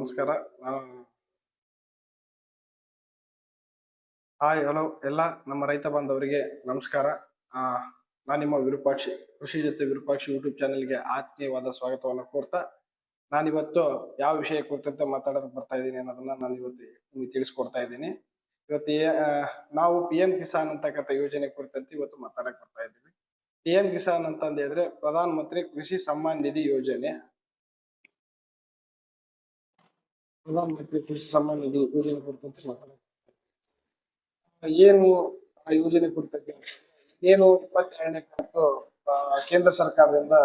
ನಮಸ್ಕಾರ. Hi, hello ಎಲ್ಲ ನಮ್ಮ ರೈತ ಬಾಂಧವರಿಗೆ ನಮಸ್ಕಾರ. ನಾನು ನಿಮ್ಮ ವಿರೂಪಾಕ್ಷಿ, ಕೃಷಿ ಜೊತೆ ವಿರೂಪಾಕ್ಷಿ ಯೂಟ್ಯೂಬ್ ಚಾನೆಲ್ಗೆ ಆತ್ಮೀಯವಾದ ಸ್ವಾಗತವನ್ನು ಕೋರ್ತಾ, ನಾನಿವತ್ತು ಯಾವ ವಿಷಯ ಕುರಿತಂತೆ ಮಾತಾಡೋದಕ್ಕೆ ಬರ್ತಾ ಇದ್ದೀನಿ ಅನ್ನೋದನ್ನ ನಾನು ಇವತ್ತು ನಿಮಗೆ ತಿಳಿಸ್ಕೊಡ್ತಾ ಇದ್ದೀನಿ. ಇವತ್ತು ನಾವು PM ಕಿಸಾನ್ ಅಂತಕ್ಕಂಥ ಯೋಜನೆ ಕುರಿತಂತೆ ಇವತ್ತು ಮಾತಾಡಕ್ ಬರ್ತಾ ಇದ್ದೀವಿ. PM ಕಿಸಾನ್ ಅಂತ ಹೇಳಿದ್ರೆ ಪ್ರಧಾನ ಮಂತ್ರಿ ಕೃಷಿ ಸಮ್ಮಾನ್ ನಿಧಿ ಯೋಜನೆ. ಪ್ರಧಾನ ಮಂತ್ರಿ ಕೃಷಿ ಸಮ್ಮಾನ್ ನಿಧಿ ಯೋಜನೆ ಕುರಿತಂತೆ ಮಾತಾಡಕ್ ಏನು ಆ ಯೋಜನೆ ಕುರಿತಂತೆ ಏನು 22ನೇ ಕಂತು ಕೇಂದ್ರ ಸರ್ಕಾರದಿಂದ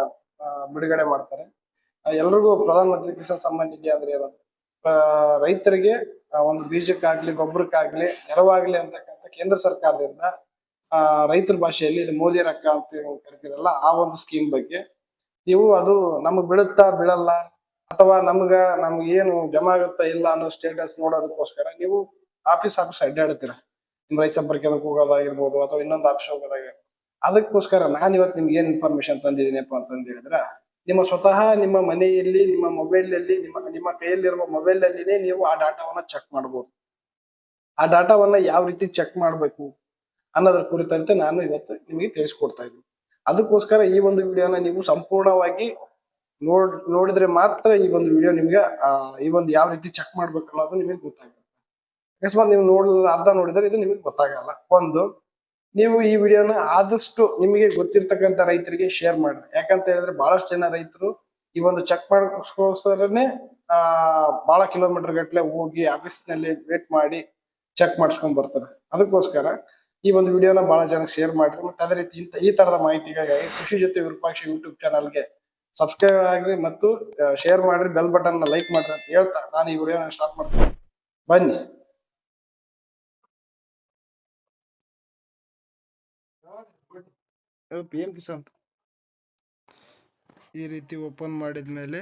ಬಿಡುಗಡೆ ಮಾಡ್ತಾರೆ. ಎಲ್ರಿಗೂ ಪ್ರಧಾನ ಮಂತ್ರಿ ಕಿಸಾನ್ ಸಮ್ಮಾನ್ ನಿಧಿ ಅಂದ್ರೆ ಏನು, ರೈತರಿಗೆ ಒಂದು ಬೀಜಕ್ಕಾಗ್ಲಿ ಗೊಬ್ಬರಕ್ಕಾಗ್ಲಿ ನೆರವಾಗ್ಲಿ ಅಂತಕ್ಕಂಥ ಕೇಂದ್ರ ಸರ್ಕಾರದಿಂದ ರೈತರ ಭಾಷೆಯಲ್ಲಿ ಇದು ಮೋದಿ ರೊಕ್ಕ ಅಂತ ಕರಿತೀರಲ್ಲ, ಆ ಒಂದು ಸ್ಕೀಮ್ ಬಗ್ಗೆ ನೀವು ಅದು ನಮಗ್ ಬೀಳುತ್ತಾ ಬೀಳಲ್ಲ ಅಥವಾ ನಮ್ಗೆ ಏನು ಜಮಾ ಆಗುತ್ತಾ ಇಲ್ಲ ಅನ್ನೋ ಸ್ಟೇಟಸ್ ನೋಡೋದಕ್ಕೋಸ್ಕರ ನೀವು ಆಫೀಸ್ ಅಡ್ಡಾಡ್ತೀರ. ನಿಮ್ ರೈತ ಸಂಪರ್ಕಕ್ಕೆ ಹೋಗೋದಾಗಿರ್ಬೋದು ಅಥವಾ ಇನ್ನೊಂದು ಆಫೀಸ್ ಹೋಗೋದಾಗಿರ್ಬೋದು. ಅದಕ್ಕೋಸ್ಕರ ನಾನು ಇವತ್ತು ನಿಮ್ಗೆ ಏನ್ ಇನ್ಫಾರ್ಮೇಶನ್ ತಂದಿದ್ದೀನಪ್ಪ ಅಂತಂದ ಹೇಳಿದ್ರ, ನಿಮ್ಮ ಸ್ವತಃ ನಿಮ್ಮ ಮನೆಯಲ್ಲಿ ನಿಮ್ಮ ಮೊಬೈಲ್ ಅಲ್ಲಿ ನಿಮ್ಮ ಕೈಯಲ್ಲಿರುವ ಮೊಬೈಲ್ ಅಲ್ಲಿನೇ ನೀವು ಆ ಡಾಟಾವನ್ನ ಚೆಕ್ ಮಾಡಬಹುದು. ಆ ಡಾಟಾವನ್ನ ಯಾವ ರೀತಿ ಚೆಕ್ ಮಾಡ್ಬೇಕು ಅನ್ನೋದ್ರ ಕುರಿತಂತೆ ನಾನು ಇವತ್ತು ನಿಮಗೆ ತಿಳಿಸ್ಕೊಡ್ತಾ ಇದ್ದೀನಿ. ಅದಕ್ಕೋಸ್ಕರ ಈ ಒಂದು ವಿಡಿಯೋನ ನೀವು ಸಂಪೂರ್ಣವಾಗಿ ನೋಡಿದ್ರೆ ಮಾತ್ರ ಈ ಒಂದು ವಿಡಿಯೋ ನಿಮ್ಗೆ ಈ ಒಂದು ಯಾವ ರೀತಿ ಚೆಕ್ ಮಾಡ್ಬೇಕು ಅನ್ನೋದು ನಿಮಗೆ ಗೊತ್ತಾಗುತ್ತೆ. ಅಕಸ್ಮಾತ್ ನೀವು ಅರ್ಧ ನೋಡಿದ್ರೆ ಇದು ನಿಮಗೆ ಗೊತ್ತಾಗಲ್ಲ. ಒಂದು, ನೀವು ಈ ವಿಡಿಯೋನ ಆದಷ್ಟು ನಿಮಗೆ ಗೊತ್ತಿರ್ತಕ್ಕಂಥ ರೈತರಿಗೆ ಶೇರ್ ಮಾಡ್ರಿ. ಯಾಕಂತ ಹೇಳಿದ್ರೆ ಬಹಳಷ್ಟು ಜನ ರೈತರು ಈ ಒಂದು ಚೆಕ್ ಮಾಡೋಸ್ಕರನೇ ಬಹಳ ಕಿಲೋಮೀಟರ್ ಗಟ್ಟಲೆ ಹೋಗಿ ಆಫೀಸ್ ನಲ್ಲಿ ವೇಟ್ ಮಾಡಿ ಚೆಕ್ ಮಾಡಿಸ್ಕೊಂಡ್ ಬರ್ತಾರೆ. ಅದಕ್ಕೋಸ್ಕರ ಈ ಒಂದು ವಿಡಿಯೋನ ಬಹಳ ಜನ ಶೇರ್ ಮಾಡ್ರಿ. ಮತ್ತೆ ಅದೇ ರೀತಿ ಈ ತರದ ಮಾಹಿತಿಗಳಿಗಾಗಿ ಕೃಷಿ ಜೊತೆ ವಿರೂಪಾಕ್ಷಿ ಯೂಟ್ಯೂಬ್ ಚಾನಲ್ಗೆ ಸಬ್ಸ್ಕ್ರೈಬ್ ಆಗ್ರಿ ಮತ್ತು ಶೇರ್ ಮಾಡ್ರಿ, ಬೆಲ್ ಬಟನ್ ಲೈಕ್ ಮಾಡ್ರಿ ಅಂತ ಹೇಳ್ತಾ ನಾನು ಈ ವಿಡಿಯೋನ ಸ್ಟಾರ್ಟ್ ಮಾಡ್ತೀನಿ. ಬನ್ನಿ. PM ಕಿಸಾನ್ ಈ ರೀತಿ ಓಪನ್ ಮಾಡಿದ್ಮೇಲೆ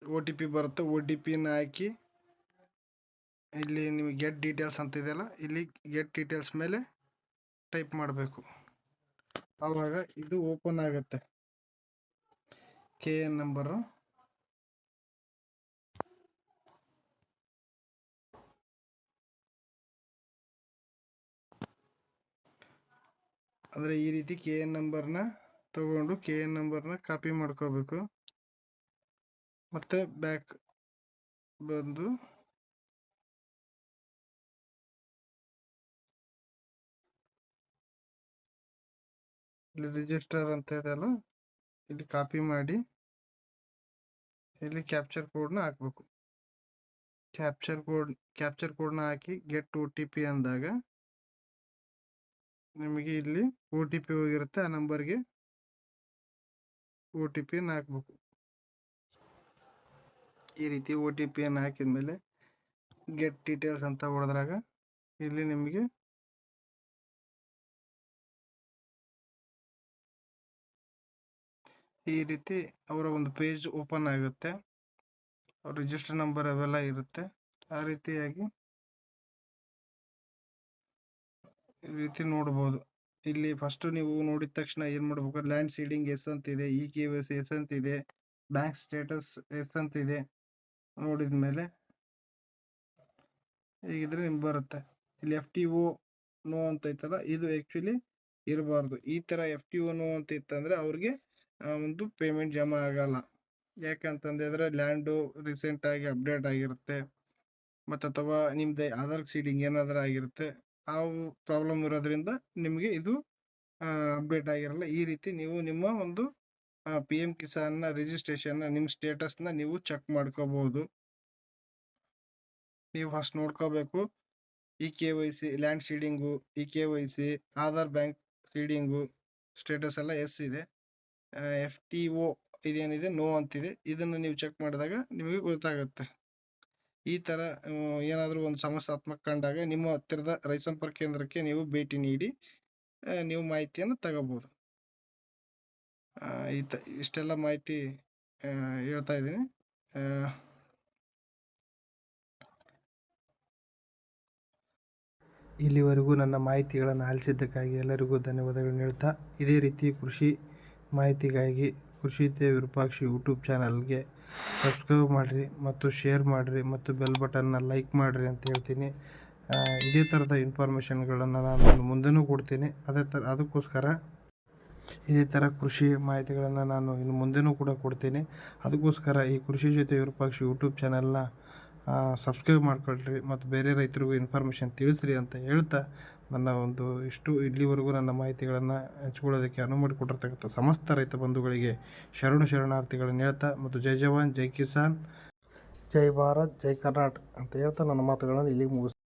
OTP ಬರುತ್ತೆ. OTP ಹಾಕಿ ಇಲ್ಲಿ ನಿಮಗೆ ಗೆಟ್ ಡೀಟೇಲ್ಸ್ ಅಂತ ಇದೆಯಲ್ಲ, ಇಲ್ಲಿ ಗೆಟ್ ಡೀಟೇಲ್ಸ್ ಮೇಲೆ ಟೈಪ್ ಮಾಡಬೇಕು. ಆವಾಗ ಇದು ಓಪನ್ ಆಗುತ್ತೆ. KN ನಂಬರು, ಅಂದ್ರೆ ಈ ರೀತಿ KN ನಂಬರ್ನ ತಗೊಂಡು KN ನಂಬರ್ನ ಕಾಪಿ ಮಾಡ್ಕೋಬೇಕು. ಮತ್ತೆ ಬ್ಯಾಕ್ ಬಂದು ಇಲ್ಲಿ ರಿಜಿಸ್ಟರ್ ಅಂತ ಇದೆಯಲ್ಲ, ಇಲ್ಲಿ ಕಾಪಿ ಮಾಡಿ ಇಲ್ಲಿ ಕ್ಯಾಪ್ಚರ್ ಕೋಡ್ನ ಹಾಕ್ಬೇಕು. ಕ್ಯಾಪ್ಚರ್ ಕೋಡ್ನ ಹಾಕಿ ಗೆಟ್ OTP ಅಂದಾಗ ನಿಮಗೆ ಇಲ್ಲಿ OTP ಹೋಗಿರುತ್ತೆ. ಆ ನಂಬರ್ಗೆ OTP ಹಾಕ್ಬೇಕು. ಈ ರೀತಿ OTP ಹಾಕಿದ್ಮೇಲೆ ಗೆಟ್ ಡೀಟೇಲ್ಸ್ ಅಂತ ಹೊಡೆದ್ರಾಗ ಇಲ್ಲಿ ನಿಮಗೆ ಈ ರೀತಿ ಅವರ ಒಂದು ಪೇಜ್ ಓಪನ್ ಆಗುತ್ತೆ. ಅವ್ರ ರಿಜಿಸ್ಟರ್ ನಂಬರ್ ಅವೆಲ್ಲ ಇರುತ್ತೆ. ಆ ರೀತಿಯಾಗಿ ಈ ರೀತಿ ನೋಡಬಹುದು. ಇಲ್ಲಿ ಫಸ್ಟ್ ನೀವು ನೋಡಿದ ತಕ್ಷಣ ಏನ್ ಮಾಡ್ಬೇಕು, ಲ್ಯಾಂಡ್ ಸೀಡಿಂಗ್ ಎಸ್ ಅಂತ ಇದೆ, KYC ಎಸ್ ಅಂತ ಇದೆ, ಬ್ಯಾಂಕ್ ಸ್ಟೇಟಸ್ ಎಸ್ ಅಂತ ಇದೆ. ನೋಡಿದ್ಮೇಲೆ ಹೀಗಿದ್ರೆ ನಿಮ್ಗೆ ಬರುತ್ತೆ. ಇಲ್ಲಿ FTO ನೋ ಅಂತ ಐತಲ್ಲ, ಇದು ಆಕ್ಚುಲಿ ಇರಬಾರ್ದು. ಈ ತರ FTO ನೋ ಅಂತ ಇತ್ತಂದ್ರೆ ಅವ್ರಿಗೆ ಒಂದು ಪೇಮೆಂಟ್ ಜಮಾ ಆಗಲ್ಲ. ಯಾಕಂತಂದ್ರೆ ಲ್ಯಾಂಡ್ ರೀಸೆಂಟ್ ಆಗಿ ಅಪ್ಡೇಟ್ ಆಗಿರುತ್ತೆ, ಮತ್ತೆ ಅಥವಾ ನಿಮ್ದು ಆಧಾರ್ ಸೀಡಿಂಗ್ ಏನಾದ್ರೂ ಆಗಿರುತ್ತೆ. ಆ ಪ್ರಾಬ್ಲಮ್ ಇರೋದ್ರಿಂದ ನಿಮ್ಗೆ ಇದು ಅಪ್ಡೇಟ್ ಆಗಿರಲ್ಲ. ಈ ರೀತಿ ನೀವು ನಿಮ್ಮ ಒಂದು PM ಕಿಸಾನ್ ನ ರಿಜಿಸ್ಟ್ರೇಷನ್ ನಿಮ್ ಸ್ಟೇಟಸ್ ನ ನೀವು ಚೆಕ್ ಮಾಡ್ಕೋಬಹುದು. ನೀವು ಫಸ್ಟ್ ನೋಡ್ಕೋಬೇಕು KYC, land seeding, KYC, Aadhaar, bank seeding status ಎಲ್ಲ ಎಸ್ ಇದೆ. FTO ಇದೇನಿದೆ ನೋ ಅಂತಿದೆ. ಇದನ್ನ ನೀವು ಚೆಕ್ ಮಾಡಿದಾಗ ನಿಮಗೆ ಗೊತ್ತಾಗುತ್ತೆ. ಈ ತರ ಏನಾದ್ರೂ ಒಂದು ಸಮಸ್ಯಾತ್ಮಕ ಕಂಡಾಗ ನಿಮ್ಮ ಹತ್ತಿರದ ರೈತ ಸಂಪರ್ಕ ಕೇಂದ್ರಕ್ಕೆ ನೀವು ಭೇಟಿ ನೀಡಿ ನೀವು ಮಾಹಿತಿಯನ್ನು ತಗೋಬಹುದು. ಇಷ್ಟೆಲ್ಲ ಮಾಹಿತಿ ಹೇಳ್ತಾ ಇದ್ದೀನಿ. ಇಲ್ಲಿವರೆಗೂ ನನ್ನ ಮಾಹಿತಿಗಳನ್ನು ಆಲಿಸಿದ್ದಕ್ಕಾಗಿ ಎಲ್ಲರಿಗೂ ಧನ್ಯವಾದಗಳನ್ನು ಹೇಳ್ತಾ, ಇದೇ ರೀತಿ ಕೃಷಿ ಮಾಹಿತಿಗಾಗಿ ಕೃಷಿ ವಿರೂಪಾಕ್ಷಿ ಯೂಟ್ಯೂಬ್ ಚಾನಲ್ಗೆ ಸಬ್ಸ್ಕ್ರೈಬ್ ಮಾಡಿರಿ ಮತ್ತು ಶೇರ್ ಮಾಡಿರಿ ಮತ್ತು ಬೆಲ್ ಬಟನ್ನ ಲೈಕ್ ಮಾಡಿರಿ ಅಂತ ಹೇಳ್ತೀನಿ. ಇದೇ ಥರದ ಇನ್ಫಾರ್ಮೇಷನ್ಗಳನ್ನು ನಾನು ಇನ್ನು ಮುಂದೆನೂ ಕೊಡ್ತೀನಿ. ಅದಕ್ಕೋಸ್ಕರ ಇದೇ ಥರ ಕೃಷಿ ಮಾಹಿತಿಗಳನ್ನು ನಾನು ಇನ್ನು ಮುಂದೆನೂ ಕೂಡ ಕೊಡ್ತೀನಿ. ಅದಕ್ಕೋಸ್ಕರ ಈ ಕೃಷಿ ಜೊತೆ ವಿರೂಪಾಕ್ಷ ಯೂಟ್ಯೂಬ್ ಚಾನಲ್ನ ಸಬ್ಸ್ಕ್ರೈಬ್ ಮಾಡ್ಕೊಳ್ರಿ ಮತ್ತು ಬೇರೆ ರೈತರಿಗೂ ಇನ್ಫಾರ್ಮೇಷನ್ ತಿಳಿಸ್ರಿ ಅಂತ ಹೇಳ್ತಾ, ನನ್ನ ಇಲ್ಲಿವರೆಗೂ ನನ್ನ ಮಾಹಿತಿಗಳನ್ನು ಹಂಚ್ಕೊಳ್ಳೋದಕ್ಕೆ ಅನುವು ಮಾಡಿಕೊಟ್ಟಿರ್ತಕ್ಕಂಥ ಸಮಸ್ತ ರೈತ ಬಂಧುಗಳಿಗೆ ಶರಣಾರ್ಥಿಗಳನ್ನು ಹೇಳ್ತಾ ಮತ್ತು ಜೈ ಜವಾನ್, ಜೈ ಕಿಸಾನ್, ಜೈ ಭಾರತ್, ಜೈ ಕರ್ನಾಟಕ ಅಂತ ಹೇಳ್ತಾ ನನ್ನ ಮಾತುಗಳನ್ನು ಇಲ್ಲಿಗೆ ಮುಗಿಸ್ತೀನಿ.